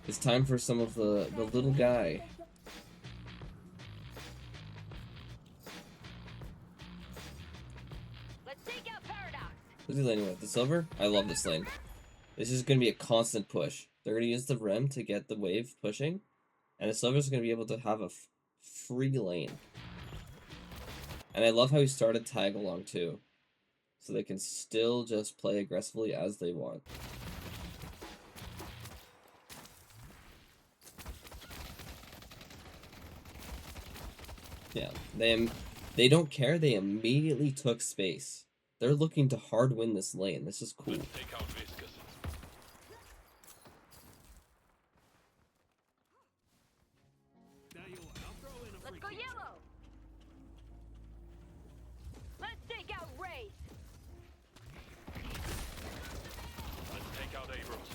It's time for some of the little guy. Who's he laning with? The silver? I love this lane. This is going to be a constant push. They're going to use the Rem to get the wave pushing, and the silver's going to be able to have a free lane. And I love how he started tag along too, so they can still just play aggressively as they want. Yeah, they don't care. They immediately took space. They're looking to hard win this lane. This is cool. Let's go yellow. Let's take out Rays. Let's take out Abrams.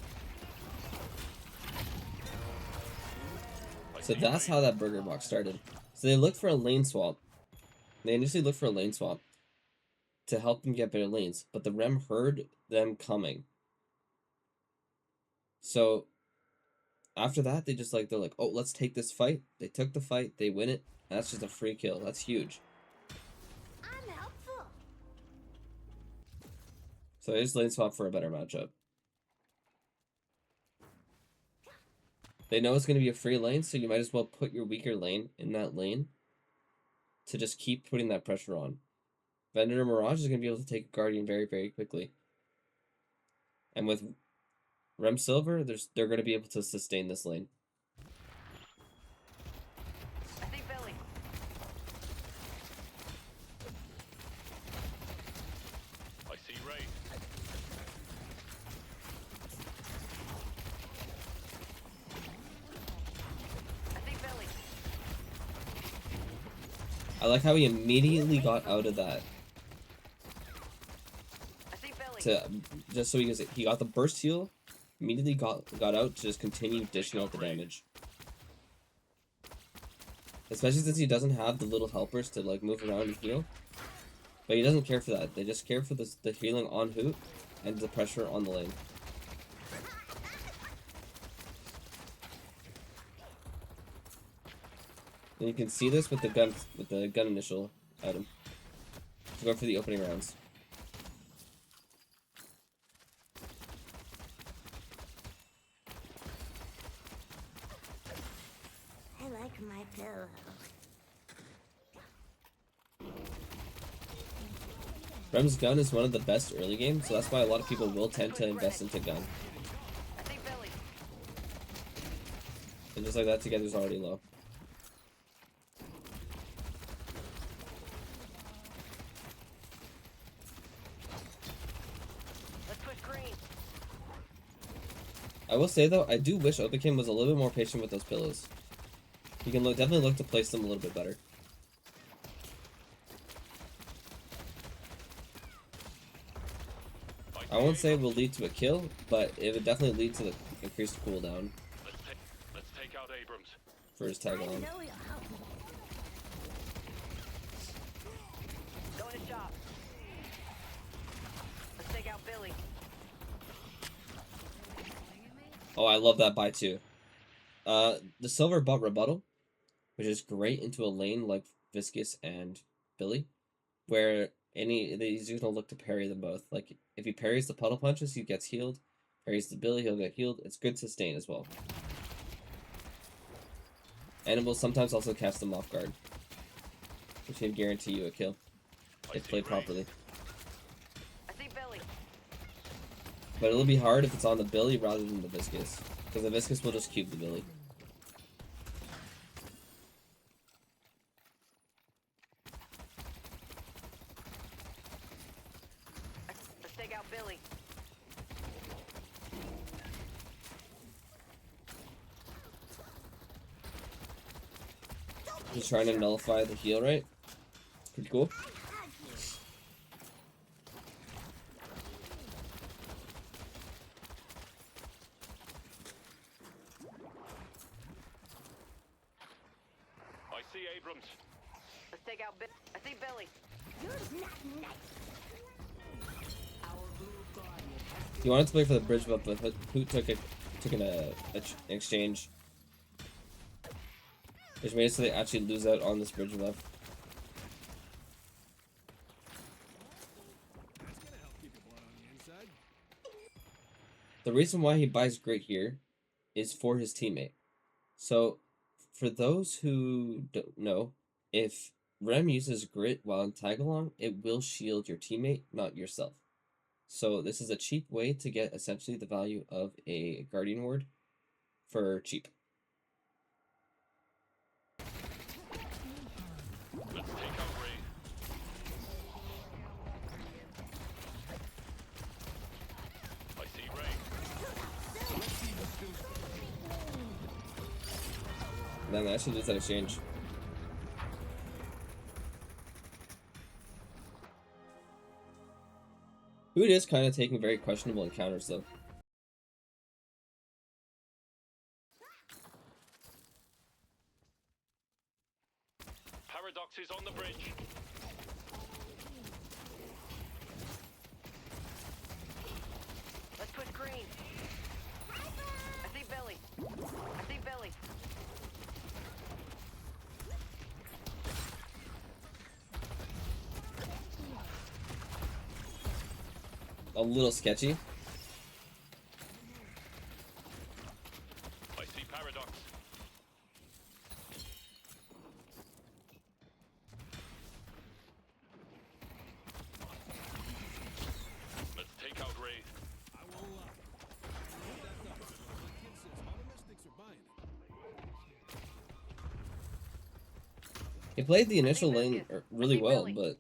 So that's how that burger box started. So they looked for a lane swap. They initially looked for a lane swap to help them get better lanes, but the Rem heard them coming. So after that, they're like, oh, let's take this fight. They took the fight, they win it. That's just a free kill. That's huge. I'm helpful. So they just lane swap for a better matchup. They know it's going to be a free lane, so you might as well put your weaker lane in that lane to just keep putting that pressure on. Vendor Mirage is going to be able to take a Guardian very, very quickly. And with Rem Silver, they're going to be able to sustain this lane. I think Billy. I see Ray. I think Billy. I like how he immediately got out of that. I think Billy. Just so he got the burst heal, immediately got out to just continue dishing out the damage. Especially since he doesn't have the little helpers to like move around and heal. But he doesn't care for that. They just care for the healing on Hoot and the pressure on the lane. And you can see this with the gun initial item. Let's go for the opening rounds. I like my pillow. Rem's gun is one of the best early games, so that's why a lot of people will tend to invest into gun. I think Billy. And just like that, together's already low. Let's push green. I will say though, I do wish Obikym was a little bit more patient with those pillows. He can definitely look to place them a little bit better. I won't say it will lead to a kill, but it would definitely lead to the increased cooldown Let's take out Abrams. for his tag along. Know you'll help me. Going to shop. Let's take out Billy. Oh, I love that buy too. The silver bought rebuttal, which is great into a lane like Viscous and Billy, where he's gonna look to parry them both. Like if he parries the puddle punches, he gets healed. Parries the Billy, he'll get healed. It's good sustain as well. And it will sometimes also catch them off guard, which can guarantee you a kill if played properly. I think Billy. But it'll be hard if it's on the Billy rather than the Viscous, because the Viscous will just cube the Billy. Let's take out Billy. Just trying to nullify the heal, right? Pretty cool. I see Abrams. Let's take out Billy. I think Billy. You're not nice. He wanted to play for the bridge, but Hoot took Taking an exchange. Which made it so they actually lose out on this bridge left. The reason why he buys Grit here is for his teammate. So, for those who don't know, if Rem uses Grit while in tag-along, it will shield your teammate, not yourself. So this is a cheap way to get essentially the value of a Guardian Ward for cheap. Let's take out Ray. I see Ray. Then I should lose that exchange. Hoot is kind of taking very questionable encounters though. Paradox is on the bridge. Let's push green. I see Billy. I see Billy. A little sketchy. I see Paradox. Let's take out Ray. I won't lie. Hold that up. The kid says all the mystics are buying it. He played the initial lane really well, but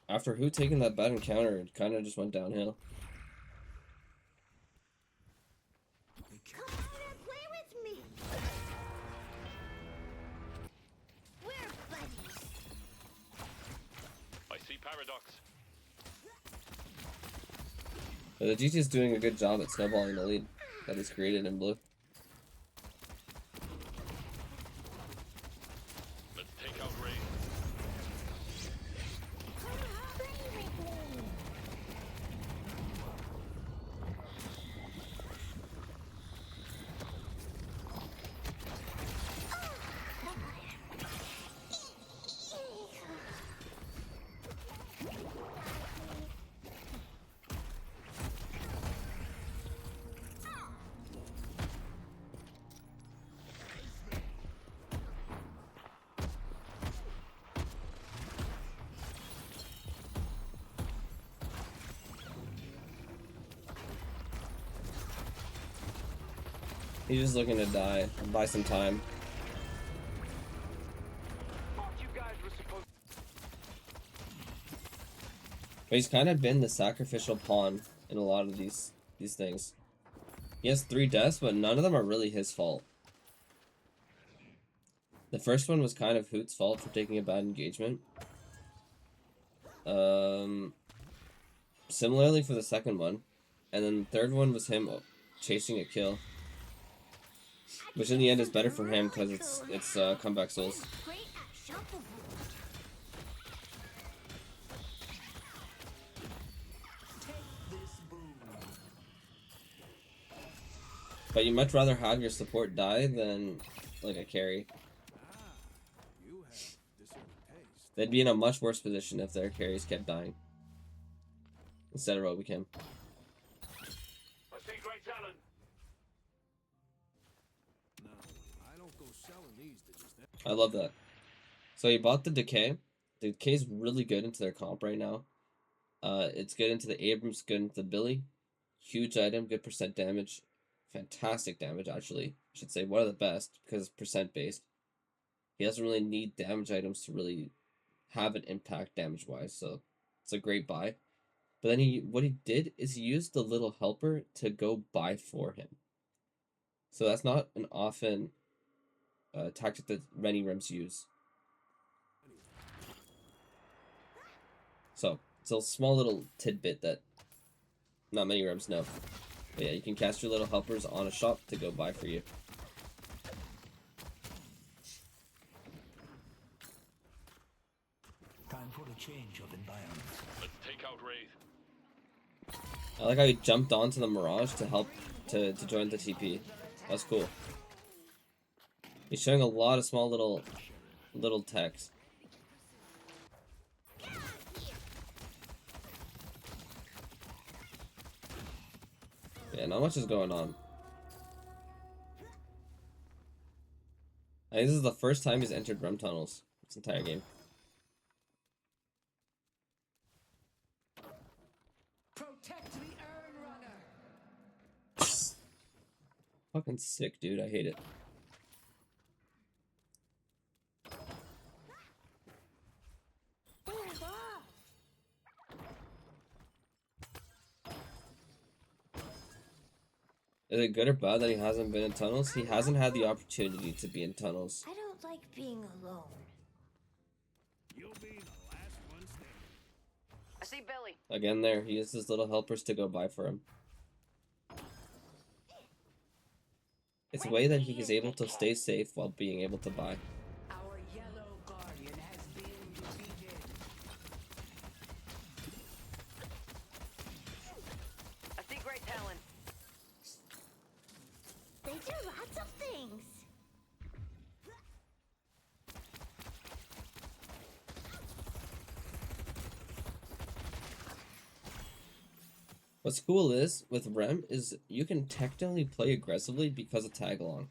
after Hoot taking that bad encounter, it kind of just went downhill. Come on and play with me. We're buddies. I see Paradox. But the GT is doing a good job at snowballing the lead that is created in blue. Let's take out Ray. He's just looking to die and buy some time. Thought you guys were supposed. But he's kind of been the sacrificial pawn in a lot of these things. He has 3 deaths, but none of them are really his fault. The first one was kind of Hoot's fault for taking a bad engagement. Similarly for the second one. And then the third one was him chasing a kill. Which in the end is better for him because it's comeback souls. Great at shuffleboard. But you much rather have your support die than like a carry. You have discerning taste. They'd be in a much worse position if their carries kept dying. Instead of Obikym. I see Great Talon. No, I don't go selling these to just that. I love that. So he bought the Decay. The Decay's really good into their comp right now. It's good into the Abrams, good into the Billy. Huge item, good percent damage. Fantastic damage, actually. I should say one of the best because it's percent based. He doesn't really need damage items to really have an impact damage wise, so it's a great buy. But then what he did is he used the little helper to go buy for him. So that's not an often tactic that many rims use. So it's a small little tidbit that not many rims know. But yeah, you can cast your little helpers on a shop to go buy for you. Time for a change of environment. Let's take out Ray. I like how he jumped onto the Mirage to help to join the TP. That's cool. He's showing a lot of small little text. Yeah, not much is going on. I think this is the first time he's entered REM tunnels this entire game. Protect the urn runner. Fucking sick, dude. I hate it. Move off. Is it good or bad that he hasn't been in tunnels? He hasn't had the opportunity to be in tunnels. I don't like being alone. You'll be the last one standing. I see Billy. Again there, he uses little helpers to go by for him. It's a way that he is able to stay safe while being able to buy. Our yellow guardian has been defeated. I see great talent. They do lots of things. What's cool is, with REM, is you can technically play aggressively because of tag along.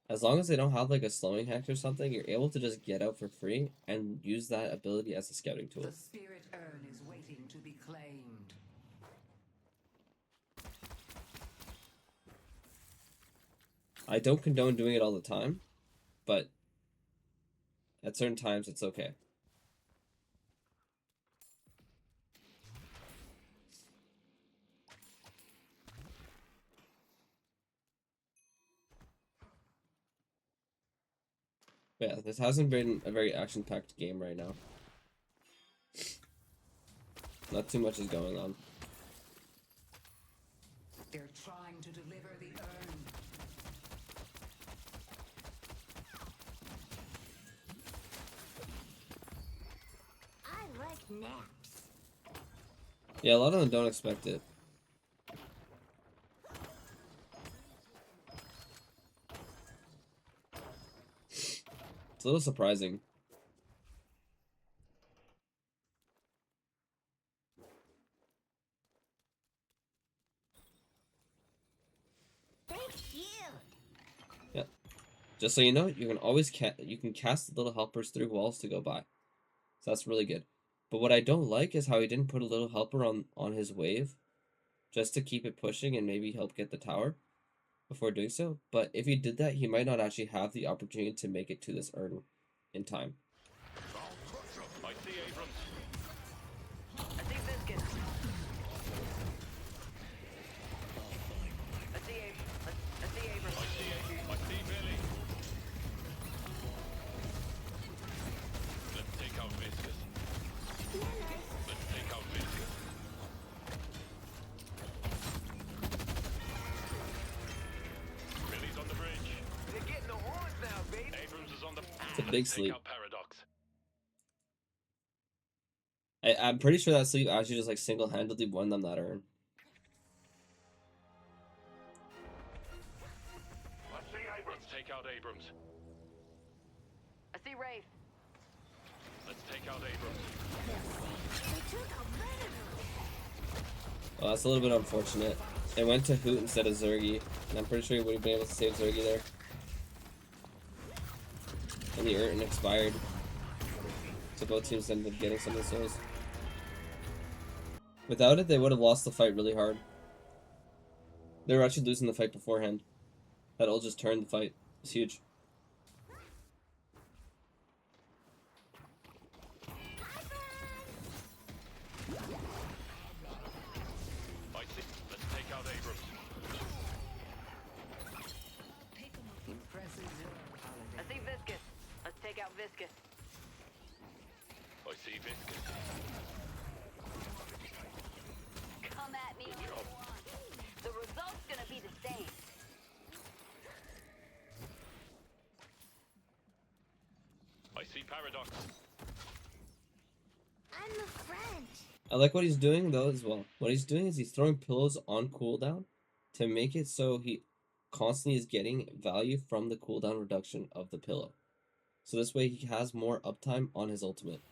As long as they don't have like a slowing hex or something, you're able to just get out for free and use that ability as a scouting tool. The spirit urn is waiting to be claimed. I don't condone doing it all the time, but at certain times it's okay. But yeah, this hasn't been a very action-packed game right now. Not too much is going on. They're trying to deliver the urn. I like naps. Yeah, a lot of them don't expect it. It's a little surprising. Thank you. Yeah. Just so you know, you can always you can cast little helpers through walls to go by. So that's really good. But what I don't like is how he didn't put a little helper on his wave just to keep it pushing and maybe help get the tower before doing so. But if he did that, he might not actually have the opportunity to make it to this urn in time. I see Abrams. I see Biscuit. I see Abrams. I see Billy. Let's take out Viscous. Let's take out Viscous. Billy's on the bridge. They're getting the horns now, baby. Abrams is on the. It's a big Take sleep. out Paradox. I'm pretty sure that sleep actually just like single-handedly won them that urn. Let's see Abrams. Let's take out Abrams. I see Rafe. Let's take out Abrams. They took a predator. Well, that's a little bit unfortunate. It went to Hoot instead of Zergy, and I'm pretty sure he would have been able to save Zergy there. And the urn expired. So both teams ended up getting some of the souls. Without it, they would have lost the fight really hard. They were actually losing the fight beforehand. That all just turned the fight. It's huge. I see. Let's take out Abrams. Impressive. I see Viscous. Let's take out Viscous. I see Viscous. Come at me if you want. The result's gonna be the same. I see Paradox. I'm a friend. I like what he's doing though as well. What he's doing is he's throwing pillows on cooldown to make it so he constantly is getting value from the cooldown reduction of the pillow. So this way he has more uptime on his ultimate.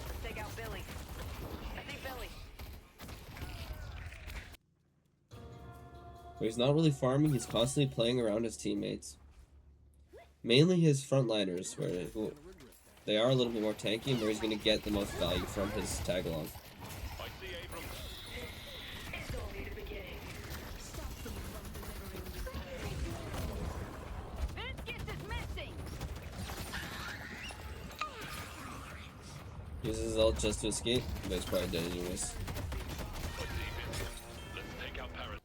Let's take out Billy. I see Billy. Where he's not really farming, he's constantly playing around his teammates. Mainly his frontliners, where they are a little bit more tanky, and where he's going to get the most value from his tag along. I see Abrams. Biscuits is missing. Uses his ult just to escape, but he's probably dead anyways. I see Vincent. Let's take out Paris.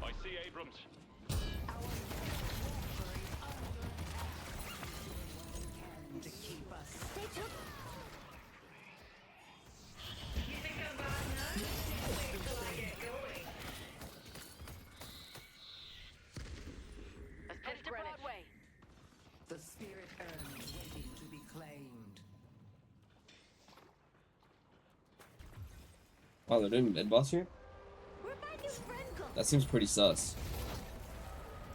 I see Abrams. Let's head to Broadway. The spirit urn is waiting to be claimed. Wow, they're doing mid boss here? Where'd my new friend go? That seems pretty sus.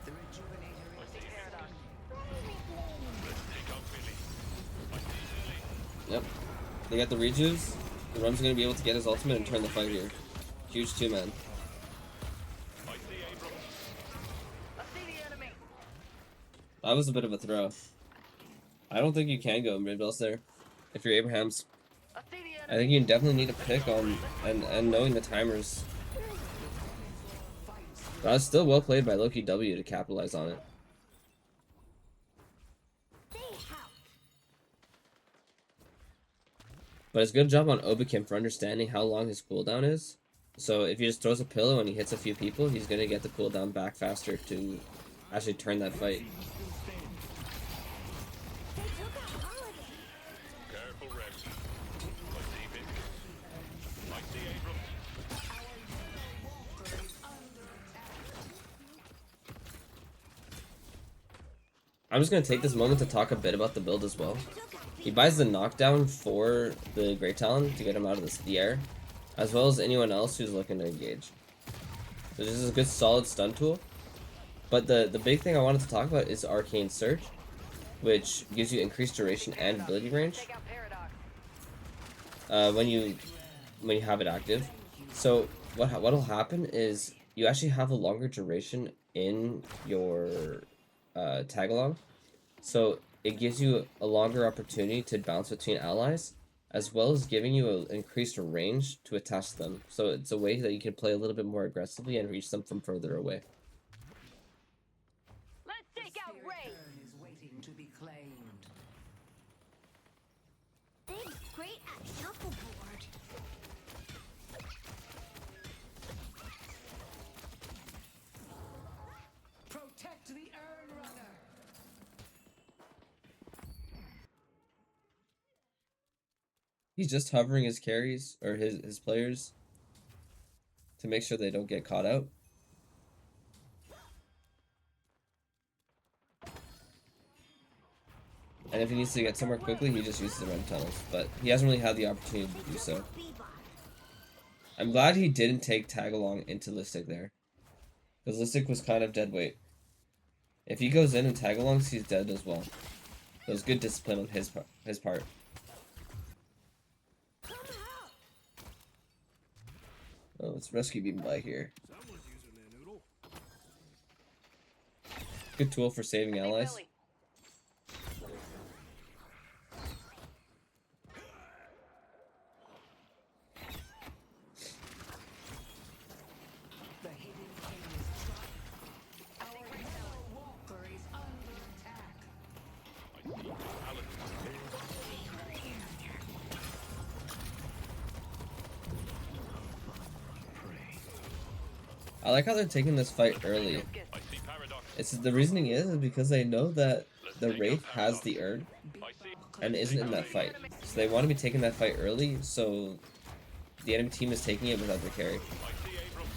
The rejuvenator is Paradox. Let's take out Billy. I see Lily. Yep. They got the rejuves. The Rum's going to be able to get his ultimate and turn the fight here. Huge 2-man. I see Abrams. I see the enemy. That was a bit of a throw. I don't think you can go mid boss there. If you're Abraham's, I see the I enemy. think you definitely need to pick on and knowing the timers. But that's still well played by Loki W to capitalize on it. They help. But it's a good job on Obikym for understanding how long his cooldown is. So if he just throws a pillow and he hits a few people, he's gonna get the cooldown back faster to actually turn that fight. They took a holiday. Careful, Rex. I see Vincent. I see Abrams. I'm just gonna take this moment to talk a bit about the build as well. He buys the knockdown for the Great Talon to get him out of the air, as well as anyone else who's looking to engage. So this is a good solid stun tool. But the big thing I wanted to talk about is Arcane Surge, which gives you increased duration and ability range Take out Paradox. when you have it active. So what'll happen is you actually have a longer duration in your tag along. So it gives you a longer opportunity to bounce between allies, as well as giving you an increased range to attach them. So it's a way that you can play a little bit more aggressively and reach them from further away. Let's take out Ray. urn is waiting to be claimed. They're great at shuffleboard. Protect the urn runner. He's just hovering his carries or his players to make sure they don't get caught out. And if he needs to get somewhere quickly, he just uses the run tunnels. But he hasn't really had the opportunity to do so. I'm glad he didn't take tag along into Listic there, because Listic was kind of dead weight. If he goes in and tag alongs, he's dead as well. So it was good discipline on his part. Oh, let's rescue beam by here. Someone's using their noodle. Good tool for saving Hey, allies. Billy. The hidden king is trapped. Our hero walker is under attack. I see Alan. I like how they're taking this fight early. Biscuits. I see Paradox. It's the reasoning is because they know that the Wraith has the urn I see. and isn't in that fight. So they want to be taking that fight early, so the enemy team is taking it without their carry. I see Abrams.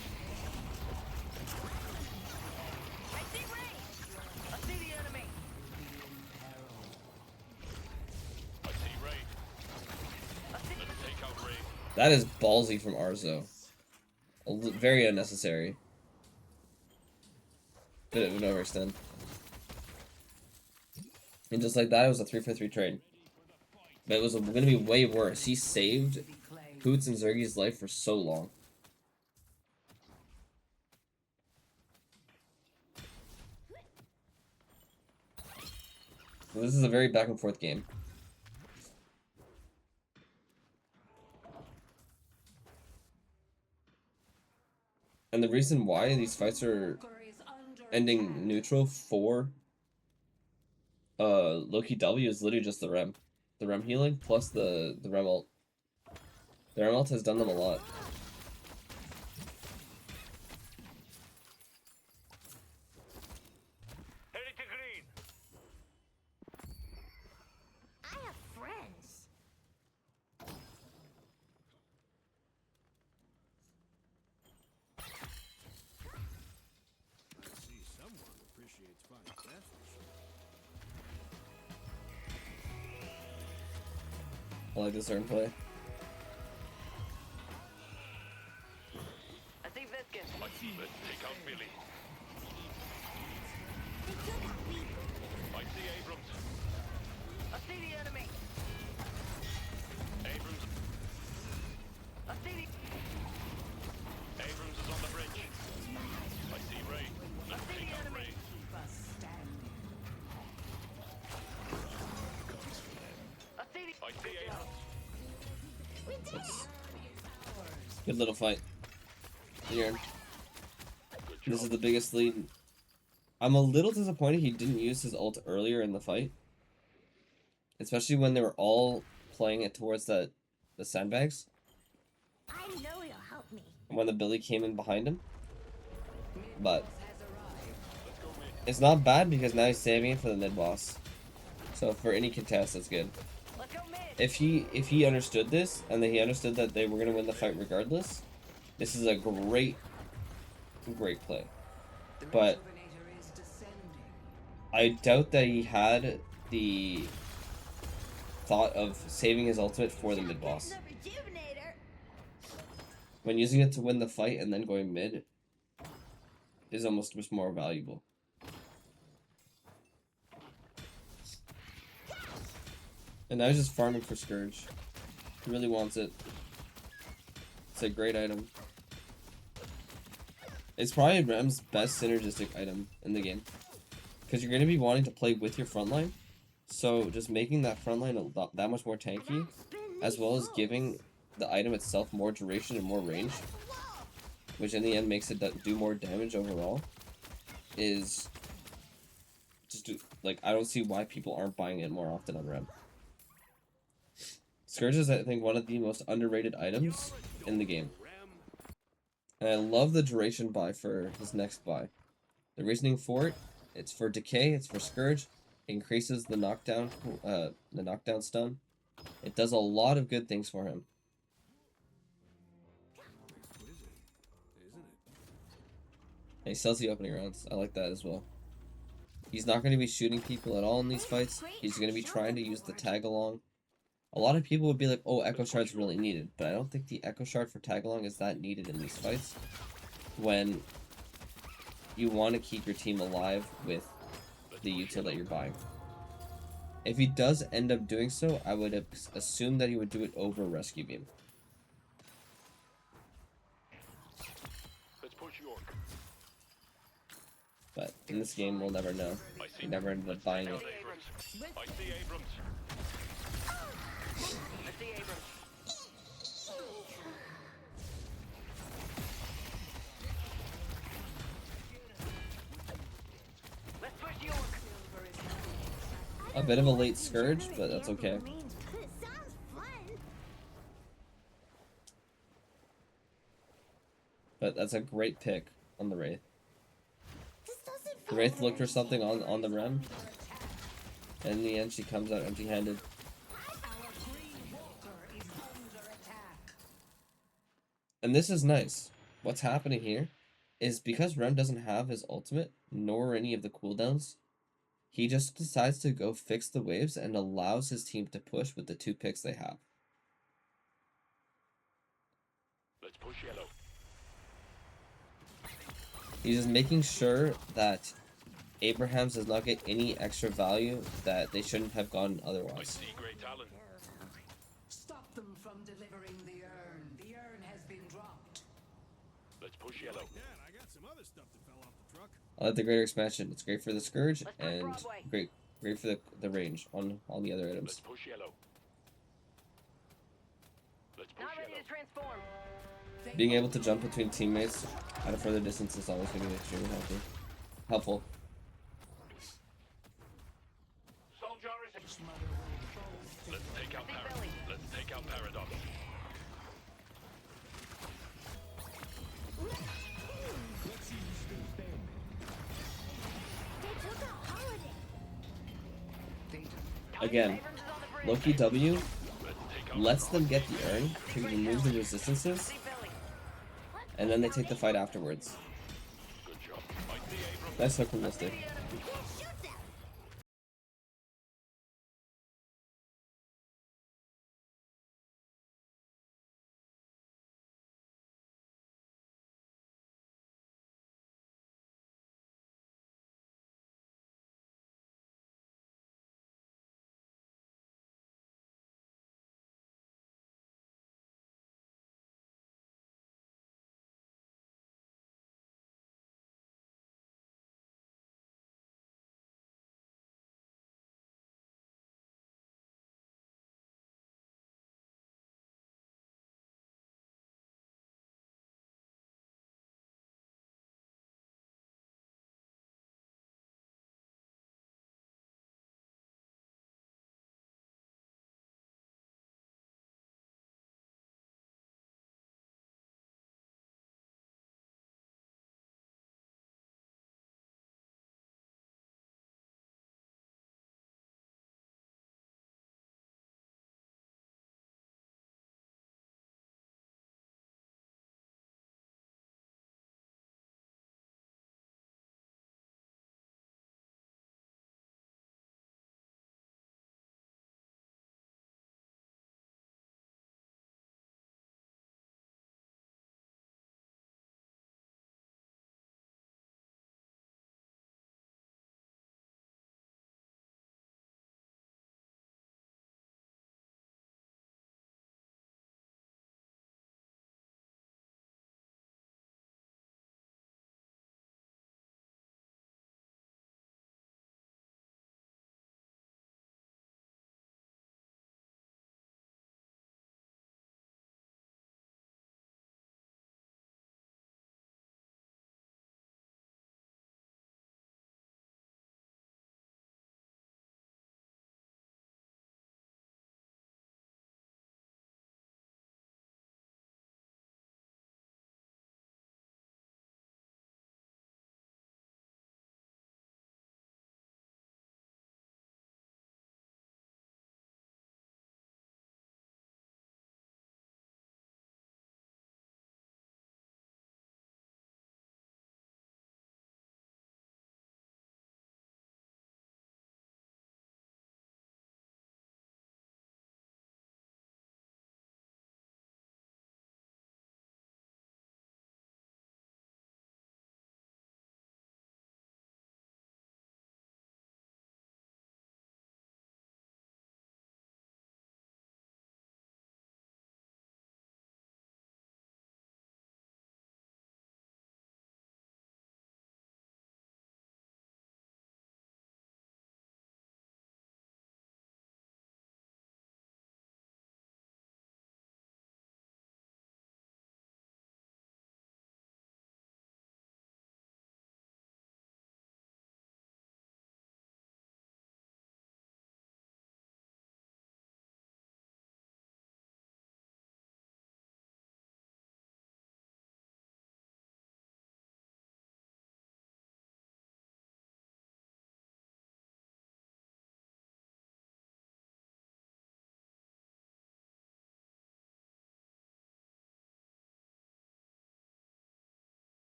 That is ballsy from Arzo. Very unnecessary. Bit of an overextend. And just like that, it was a 3-for-3 trade. But it was going to be way worse. He saved Hoots and Zergi's life for so long. This is a very back and forth game. And the reason why these fights are ending neutral for Loki W is literally just the Rem. The Rem healing plus the Rem ult. The Rem ult has done them a lot. Heading to green. I have friends. I see someone appreciates fights, that's for sure. I like this certain play. I see Viscus. Let's take out Billy. They took out me. I see Abrams. I see the enemy. Abrams. I see the... Abrams is on the bridge. I see Ray. Let's see take the out enemy. Ray. Keep us standing. I see the... I see Abrams. We did it. Good little fight. Here. Good This job. is the biggest lead. I'm a little disappointed he didn't use his ult earlier in the fight. Especially when they were all playing it towards the sandbags. I know it'll help me. When the Billy came in behind him. But Has arrived. Let's go mid. it's not bad because now he's saving it for the mid boss. So for any contest, that's good. Let's go mid. If he understood this and that he understood that they were gonna win the fight regardless, this is a great play. The But rejuvenator is descending. I doubt that he had the thought of saving his ultimate for the mid boss. The rejuvenator. When using it to win the fight and then going mid is almost much more valuable. And now he's just farming for Scourge. He really wants it. It's a great item. It's probably Rem's best synergistic item in the game. Because you're going to be wanting to play with your frontline. So just making that frontline that much more tanky, as well as giving the item itself more duration and more range, which in the end makes it do more damage overall, is just like, I don't see why people aren't buying it more often on Rem. Scourge is, I think, one of the most underrated items in the game. And I love the duration buy for his next buy. The reasoning for it, it's for decay, it's for Scourge, it increases the knockdown stun. It does a lot of good things for him. Exquisite, isn't it? And he sells the opening rounds. I like that as well. He's not going to be shooting people at all in these fights. He's going to be trying to use the tag along. A lot of people would be like, oh, Echo Shard's really needed. But I don't think the Echo Shard for tag along is that needed in these fights. When you want to keep your team alive with the util that you're buying. If he does end up doing so, I would assume that he would do it over Rescue Beam. Let's push York. But in this game, we'll never know. I He see. never ended up buying it. Abrams. I see Abrams. I see Abrams. Let's push York. A bit of a late Scourge, but that's okay. It sounds fun. But that's a great pick on the Wraith. This doesn't The feel Wraith looked for very something on the Rem, and in the end she comes out empty-handed. Our green walker is under attack. And this is nice. What's happening here is because Rem doesn't have his ultimate, nor any of the cooldowns, he just decides to go fix the waves and allows his team to push with the 2 picks they have. push yellow. He's just making sure that Abrahams does not get any extra value that they shouldn't have gotten I otherwise. see great talent. Stop them from delivering the urn. The urn has been dropped. Let's push yellow. Dad, I got some other stuff that fell off the truck. I like the greater expansion. It's great for the Scourge Let's push and Broadway. great for the range on all the other Let's items. push yellow. Let's push Not ready yellow. to transform. Being able to jump between teammates at a further distance is always going to be extremely helpful. Soldier is. Let's take out Billy. Let's take out Paradox. They took out Holiday. Again, Abrams is on the bridge. Loki W Let's take out. lets them get the urn to remove the resistances, See Billy. and then they take the fight afterwards. Good job. I see Abrams. Nice hook from Mystic. See ya.